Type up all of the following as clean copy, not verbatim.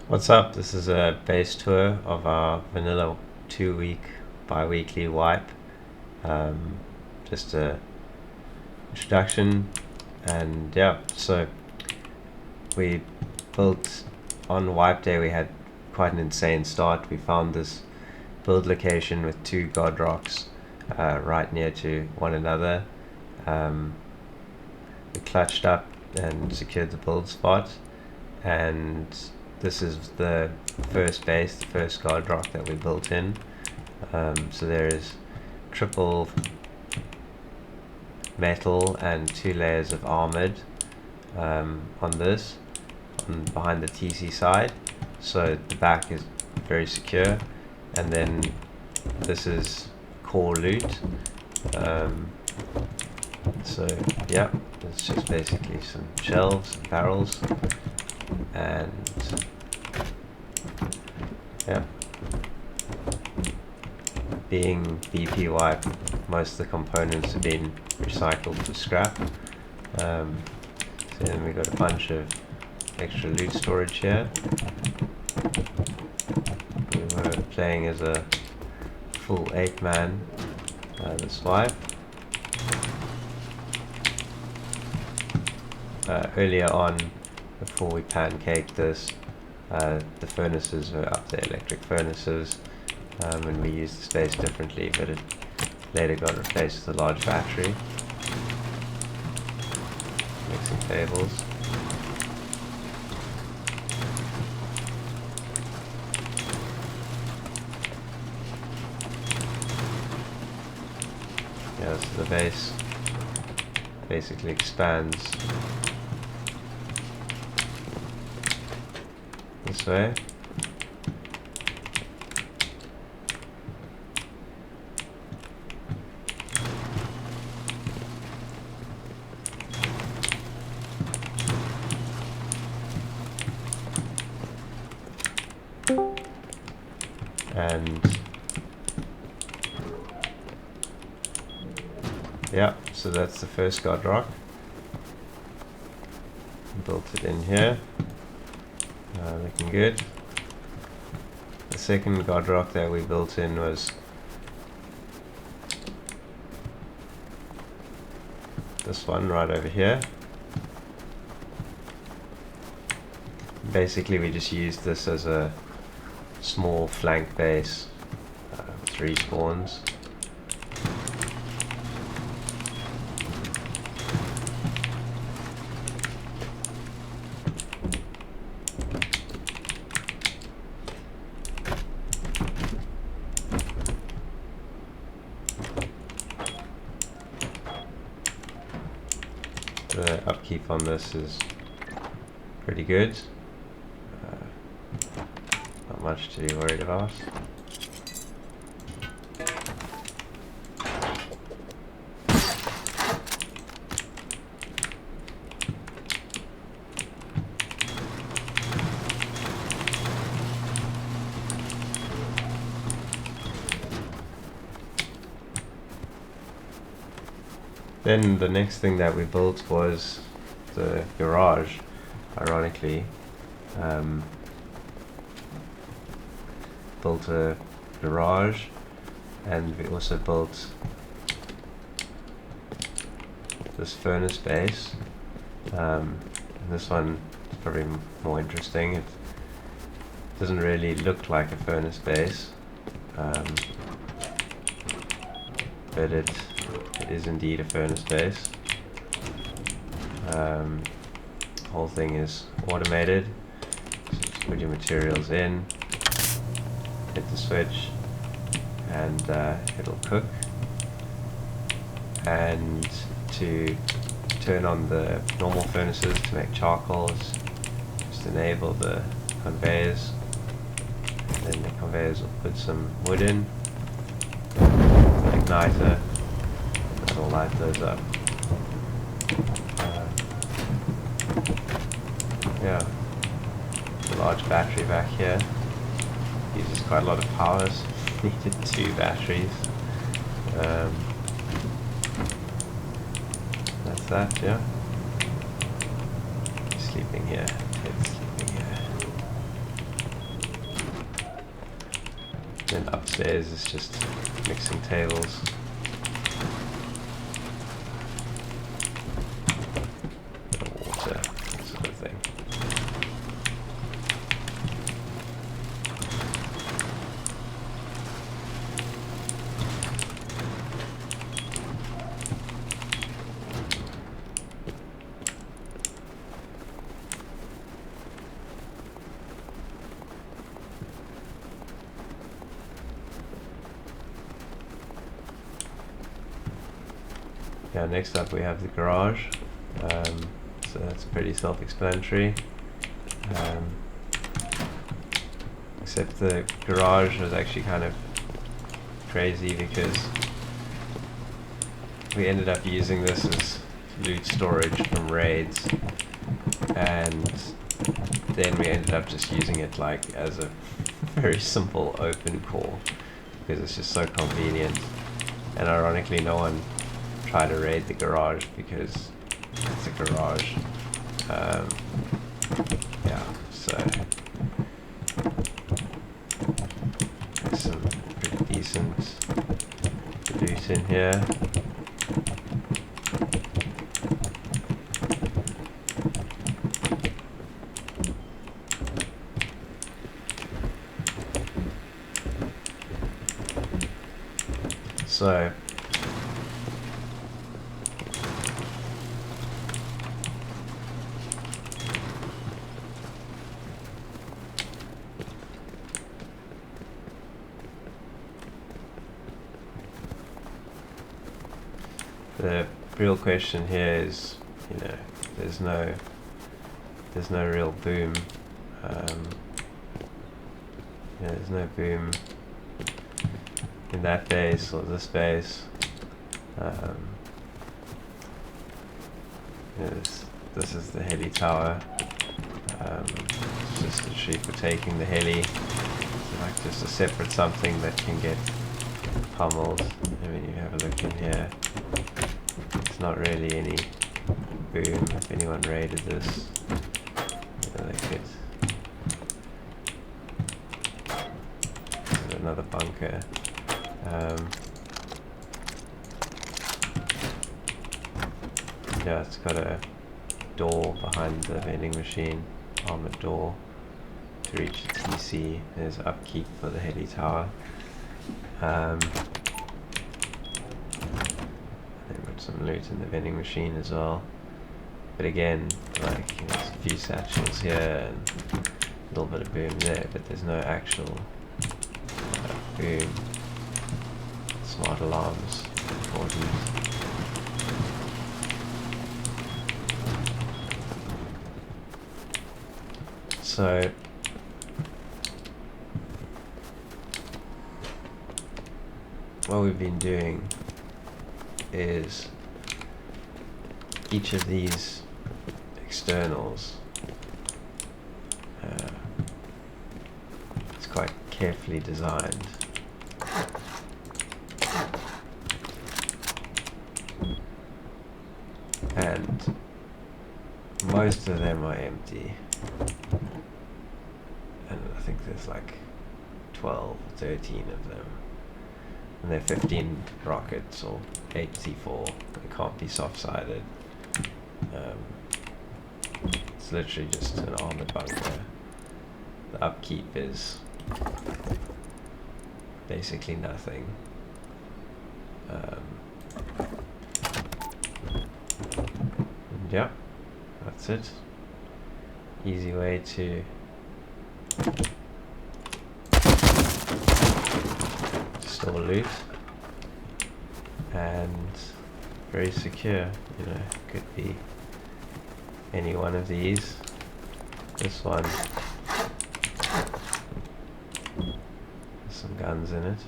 What's up? This is a base tour of our vanilla 2-week bi-weekly wipe. Just a introduction, and yeah, so we built on wipe day. We had quite an insane start. We found this build location with two god rocks right near to one another. We clutched up and secured the build spot, and this is the first base, the first guard rock that we built in. So there is triple metal and 2 layers of armored on this, behind the TC side, so the back is very secure. And then this is core loot. So yeah, it's just basically some shelves and barrels, and yeah, being BP wipe, most of the components have been recycled to scrap. So then we got a bunch of extra loot storage here. We were playing as a full 8-man this wipe. Earlier on, before we pancaked this, the furnaces were up there, electric furnaces, and we used the space differently, but it later got replaced with a large battery. Mixing tables. Yeah, so the base basically expands this way. And yeah, so that's the first god rock. Built it in here. Looking good. The second god rock that we built in was this one right over here. Basically we just used this as a small flank base with respawns. The upkeep on this is pretty good. Not much to be worried about. Then the next thing that we built was the garage, ironically. Built a garage, and we also built this furnace base. This one is probably more interesting. It doesn't really look like a furnace base, but it is indeed a furnace base. The whole thing is automated. So just put your materials in, hit the switch, and it'll cook. And to turn on the normal furnaces to make charcoals, just enable the conveyors, and then the conveyors will put some wood in, an igniter, that'll light those up. Yeah, a large battery back here, uses quite a lot of power, so needed 2 batteries. That's that, yeah. Sleeping here, Ted's sleeping here. Then upstairs is just mixing tables. Bit of water, sort of thing. Yeah, next up we have the garage. So that's pretty self-explanatory. Except the garage was actually kind of crazy because we ended up using this as loot storage from raids, and then we ended up just using it like as a very simple open core because it's just so convenient. And ironically, no one tried to raid the garage because it's a garage. Yeah, so there's some pretty decent loot in here. So the real question here is, you know, there's no real boom. There's no boom in that base or this base. This is the heli tower. It's just literally for taking the heli. It's like just a separate something that can get pummeled. I mean, you have a look in here. It's not really any boom. If anyone raided this, they could. There's another bunker. Yeah, it's got a door behind the vending machine, armored door to reach the TC. There's upkeep for the heli tower. Then got some loot in the vending machine as well. But again, like, you know, there's a few satchels here and a little bit of boom there, but there's no actual boom. Smart alarms, important. So what we've been doing is each of these externals is quite carefully designed. And most of them are empty. And I think there's like 12, 13 of them. And they're 15 rockets or 8 C4. They can't be soft-sided. It's literally just an armored bunker. The upkeep is basically nothing. Yeah, that's it. Easy way to store loot, and very secure. You know, could be any one of these. This one, there's some guns in it.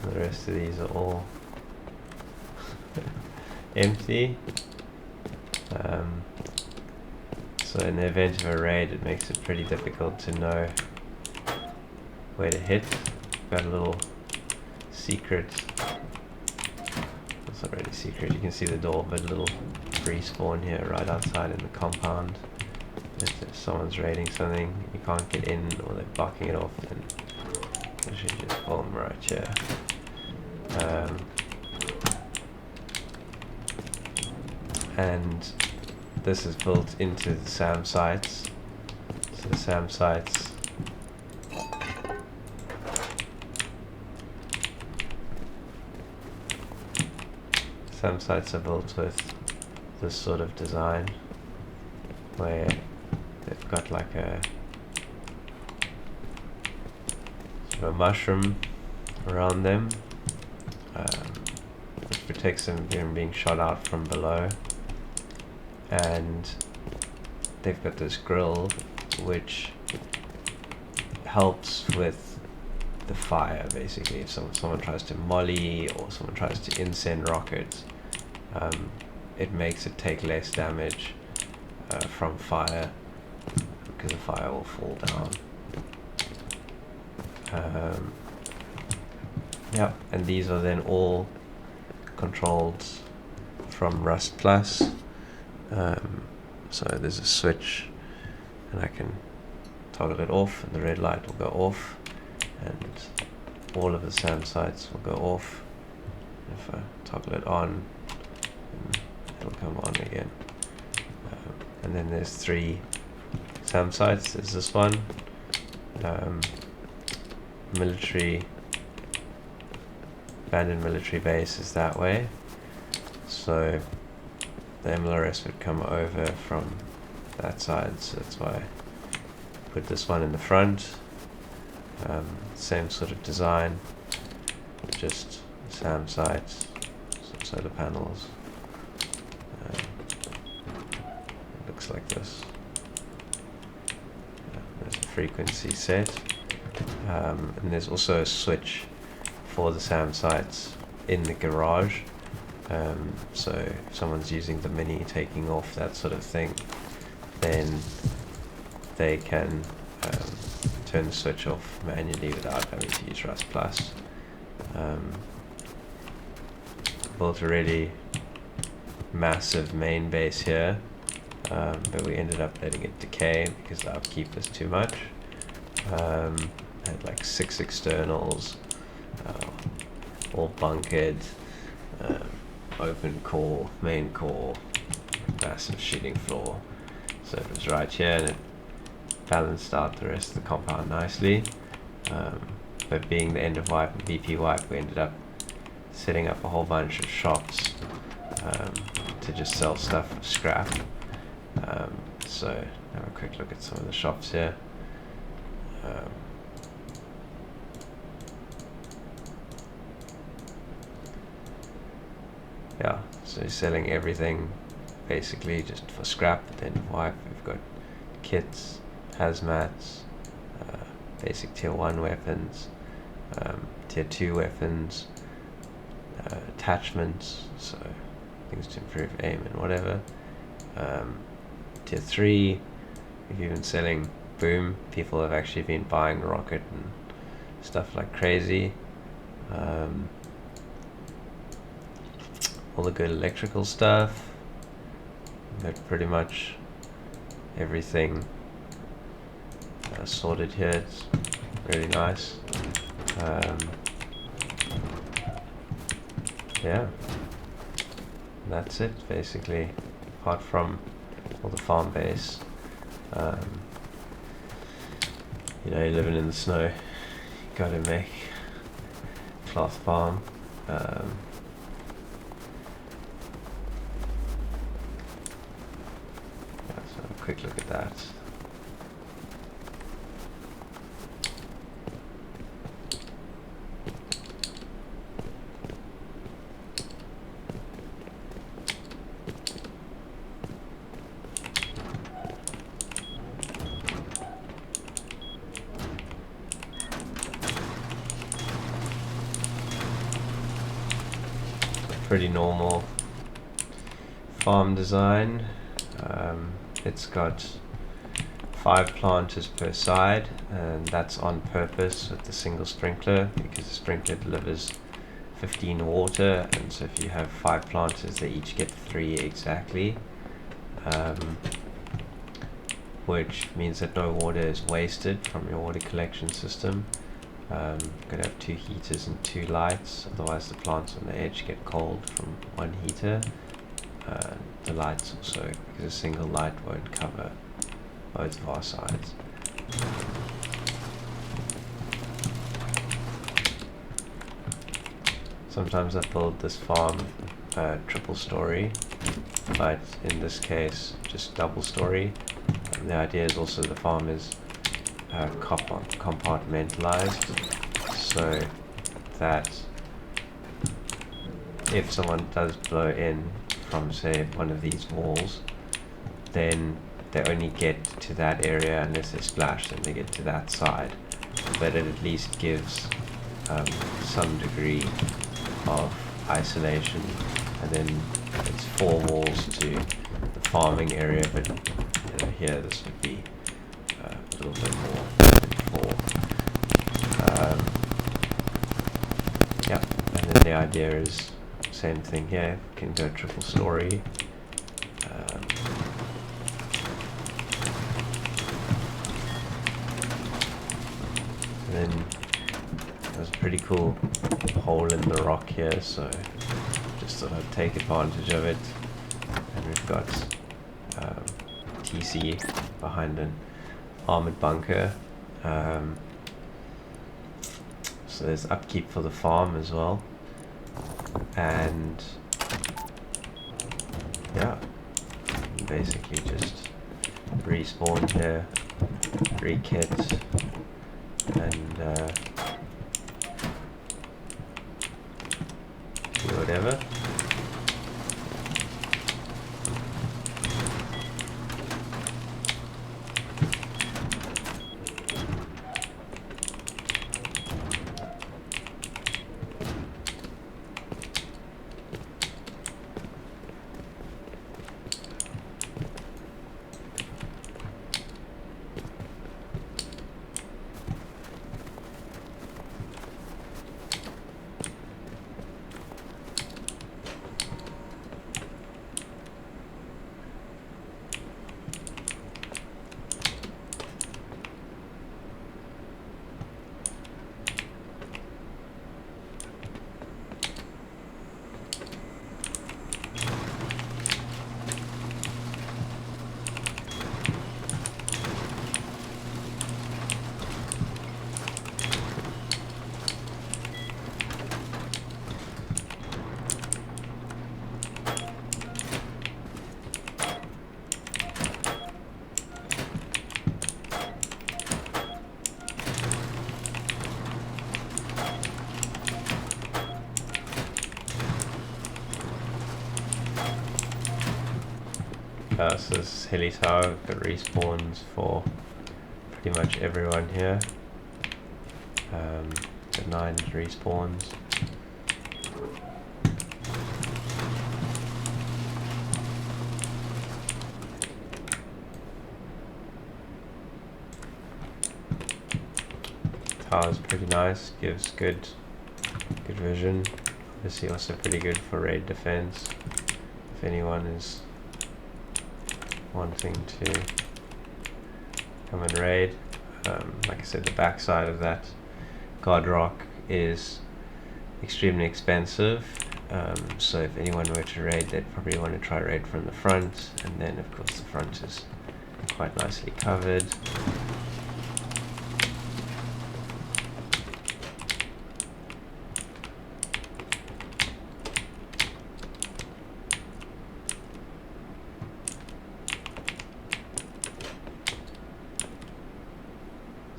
The rest of these are all empty. So in the event of a raid, it makes it pretty difficult to know where to hit. Got a little secret. It's not really secret. You can see the door, but a little free spawn here right outside in the compound. If someone's raiding something, you can't get in, or they're blocking it off, then you should just pull them right here. And this is built into the SAM sites. So the SAM sites are built with this sort of design, where they've got like a sort of mushroom around them, which protects them from being shot out from below. And they've got this grill which helps with the fire, basically. If someone tries to molly or someone tries to insend rockets, it makes it take less damage from fire, because the fire will fall down. Yeah, and these are then all controlled from Rust Plus. So there's a switch, and I can toggle it off, and the red light will go off, and all of the SAM sites will go off. If I toggle it on, it'll come on again. And then there's 3 SAM sites. There's this one, military, abandoned military base is that way, so the MLRS would come over from that side, so that's why I put this one in the front. Same sort of design, just SAM sites, some solar panels. It looks like this. There's a frequency set, and there's also a switch for the SAM sites in the garage. So if someone's using the Mini, taking off, that sort of thing, then they can turn the switch off manually without having to use Rust Plus. Built a really massive main base here, but we ended up letting it decay because the upkeep was too much. Had like 6 externals, all bunkered. Open core, main core, massive shooting floor. So it was right here, and it balanced out the rest of the compound nicely. But being the end of wipe and VP wipe, we ended up setting up a whole bunch of shops to just sell stuff for scrap. So have a quick look at some of the shops here. Yeah, so selling everything basically just for scrap at the end of wipe. We've got kits, hazmats, basic tier 1 weapons, tier 2 weapons, attachments, so things to improve aim and whatever. Tier 3, we've even selling boom. People have actually been buying rocket and stuff like crazy. All the good electrical stuff, but pretty much everything sorted here. It's really nice. Yeah, that's it basically, apart from all the farm base. You know, you're living in the snow, you gotta make cloth farm. Quick look at that. Pretty normal farm design. It's got 5 planters per side, and that's on purpose with the single sprinkler, because the sprinkler delivers 15 water, and so if you have 5 planters, they each get 3 exactly, which means that no water is wasted from your water collection system. Going to have 2 heaters and 2 lights, otherwise the plants on the edge get cold from one heater. The lights also, because a single light won't cover both of our sides. Sometimes I build this farm triple story, but in this case just double story. And the idea is also the farm is compartmentalized, so that if someone does blow in from, say, one of these walls, then they only get to that area unless they splash, then they get to that side. But it at least gives some degree of isolation. And then it's 4 walls to the farming area, but here this would be a little bit more than 4. Yeah, and then the idea is same thing here. We can go triple story. And then there's a pretty cool hole in the rock here, so just thought I'd take advantage of it. And we've got TC behind an armored bunker. So there's upkeep for the farm as well. And yeah, basically just respawn here, re-kit, and do whatever. So this is Hilly Tower. We've got respawns for pretty much everyone here. Got 9 respawns. Tower's pretty nice, gives good vision. Obviously also pretty good for raid defense if anyone is wanting to come and raid. Like I said, the backside of that guard rock is extremely expensive, so if anyone were to raid, they'd probably want to try raid from the front, and then of course the front is quite nicely covered.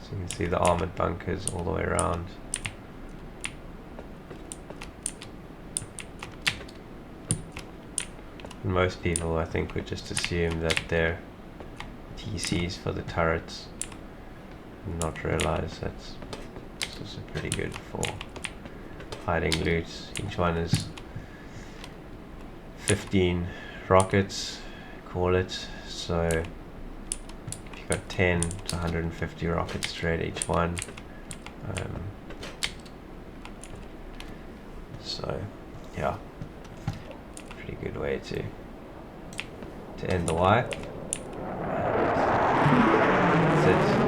So you can see the armored bunkers all the way around. And most people, I think, would just assume that they're TCs for the turrets and not realize that it's also pretty good for hiding loot. Each one is 15 rockets, call it, so got 10 to 150 rockets straight each one. So yeah, pretty good way to end the light. That's it.